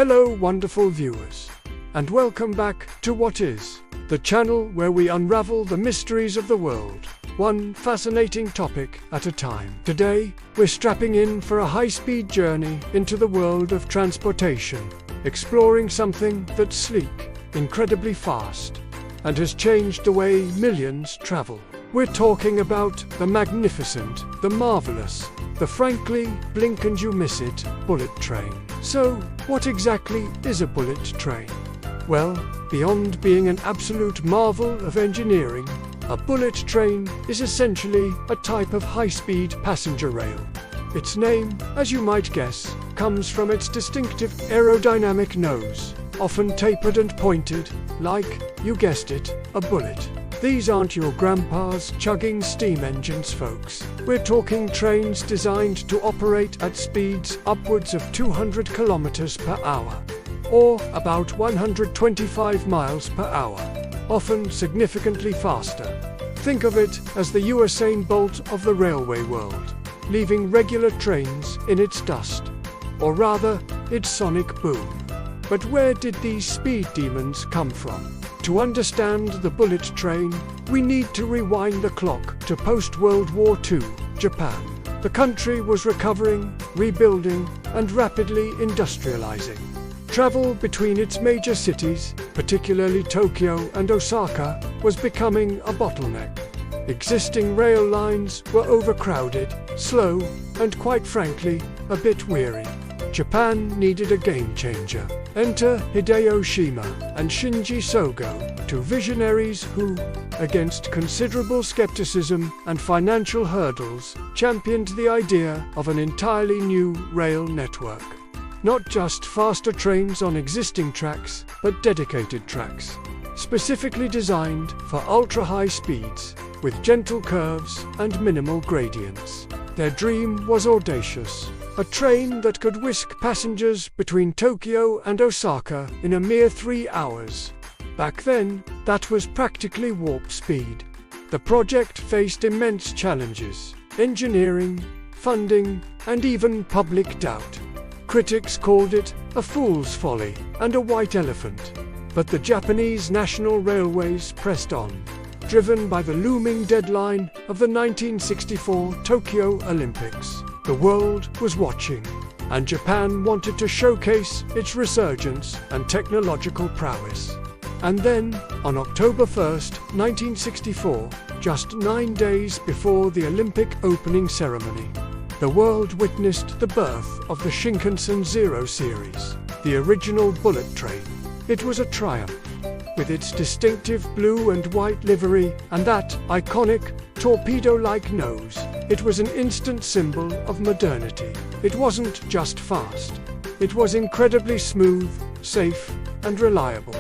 Hello wonderful viewers, and welcome back to What Is, the channel where we unravel the mysteries of the world, one fascinating topic at a time. Today, we're strapping in for a high-speed journey into the world of transportation, exploring something that's sleek, incredibly fast, and has changed the way millions travel. We're talking about the magnificent, the marvelous, the frankly blink and you miss it bullet train. So, what exactly is a bullet train? Well, beyond being an absolute marvel of engineering, a bullet train is essentially a type of high-speed passenger rail. Its name, as you might guess, comes from its distinctive aerodynamic nose, often tapered and pointed, like, you guessed it, a bullet. These aren't your grandpa's chugging steam engines, folks. We're talking trains designed to operate at speeds upwards of 200 kilometers per hour, or about 125 miles per hour, often significantly faster. Think of it as the Usain Bolt of the railway world, leaving regular trains in its dust, or rather, its sonic boom. But where did these speed demons come from? To understand the bullet train, we need to rewind the clock to post-World War II Japan. The country was recovering, rebuilding, and rapidly industrializing. Travel between its major cities, particularly Tokyo and Osaka, was becoming a bottleneck. Existing rail lines were overcrowded, slow, and quite frankly, a bit weary. Japan needed a game changer. Enter Hideo Shima and Shinji Sogo, two visionaries who, against considerable skepticism and financial hurdles, championed the idea of an entirely new rail network. Not just faster trains on existing tracks, but dedicated tracks, specifically designed for ultra-high speeds, with gentle curves and minimal gradients. Their dream was audacious. A train that could whisk passengers between Tokyo and Osaka in a mere 3 hours. Back then, that was practically warp speed. The project faced immense challenges: engineering, funding, and even public doubt. Critics called it a fool's folly and a white elephant. But the Japanese National Railways pressed on, driven by the looming deadline of the 1964 Tokyo Olympics. The world was watching, and Japan wanted to showcase its resurgence and technological prowess. And then, on October 1st, 1964, just 9 days before the Olympic opening ceremony, the world witnessed the birth of the Shinkansen Zero series, the original bullet train. It was a triumph. With its distinctive blue and white livery and that iconic, torpedo-like nose, it was an instant symbol of modernity. It wasn't just fast. It was incredibly smooth, safe, and reliable.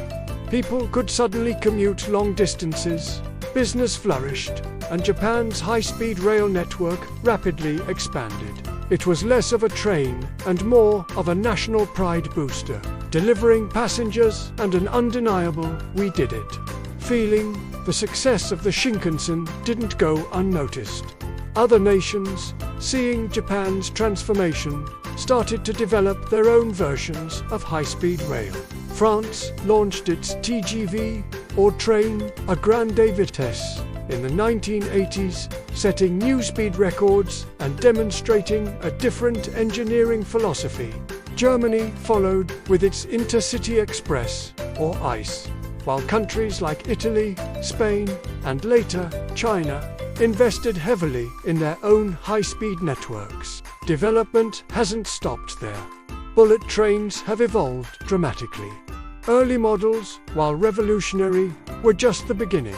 People could suddenly commute long distances, business flourished, and Japan's high-speed rail network rapidly expanded. It was less of a train and more of a national pride booster, delivering passengers and an undeniable "we did it" feeling. The success of the Shinkansen didn't go unnoticed. Other nations, seeing Japan's transformation, started to develop their own versions of high-speed rail. France launched its TGV, or train à grande vitesse, in the 1980s, setting new speed records and demonstrating a different engineering philosophy. Germany followed with its Intercity Express, or ICE, while countries like Italy, Spain, and later China invested heavily in their own high-speed networks. Development hasn't stopped there. Bullet trains have evolved dramatically. Early models, while revolutionary, were just the beginning.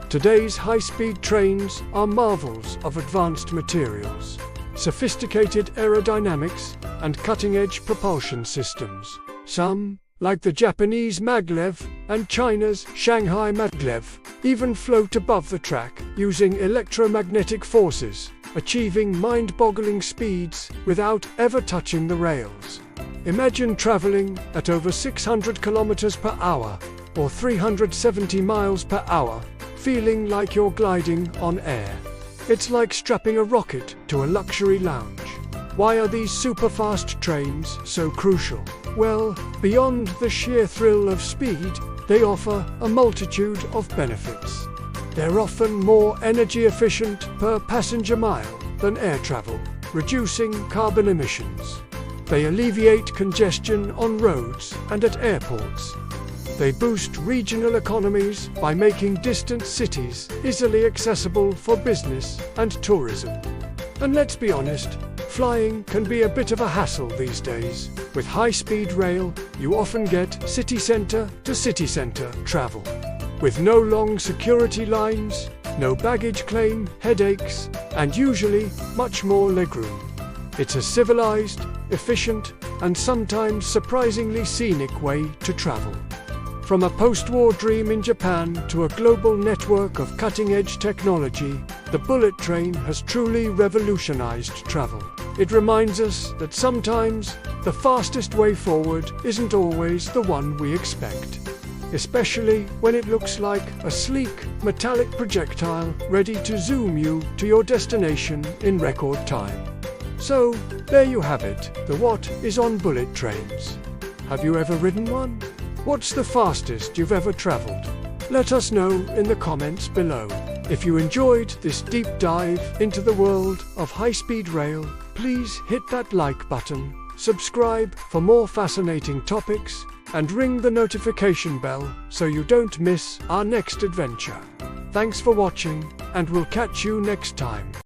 Today's high-speed trains are marvels of advanced materials, sophisticated aerodynamics, and cutting-edge propulsion systems. Some, like the Japanese Maglev and China's Shanghai Maglev, even float above the track using electromagnetic forces, achieving mind-boggling speeds without ever touching the rails. Imagine traveling at over 600 kilometers per hour, or 370 miles per hour, feeling like you're gliding on air. It's like strapping a rocket to a luxury lounge. Why are these super-fast trains so crucial? Well, Beyond the sheer thrill of speed, they offer a multitude of benefits. They're often more energy efficient per passenger mile than air travel, reducing carbon emissions. They alleviate congestion on roads and at airports. They boost regional economies by making distant cities easily accessible for business and tourism. And let's be honest, flying can be a bit of a hassle these days. With high-speed rail, you often get city center to city center travel. With no long security lines, no baggage claim, headaches, and usually much more legroom. It's a civilized, efficient, and sometimes surprisingly scenic way to travel. From a post-war dream in Japan to a global network of cutting-edge technology, the bullet train has truly revolutionized travel. It reminds us that sometimes the fastest way forward isn't always the one we expect, especially when it looks like a sleek, metallic projectile ready to zoom you to your destination in record time. So, there you have it, the what is on bullet trains. Have you ever ridden one? What's the fastest you've ever traveled? Let us know in the comments below. If you enjoyed this deep dive into the world of high-speed rail, please hit that like button, subscribe for more fascinating topics, and ring the notification bell so you don't miss our next adventure. Thanks for watching, and we'll catch you next time.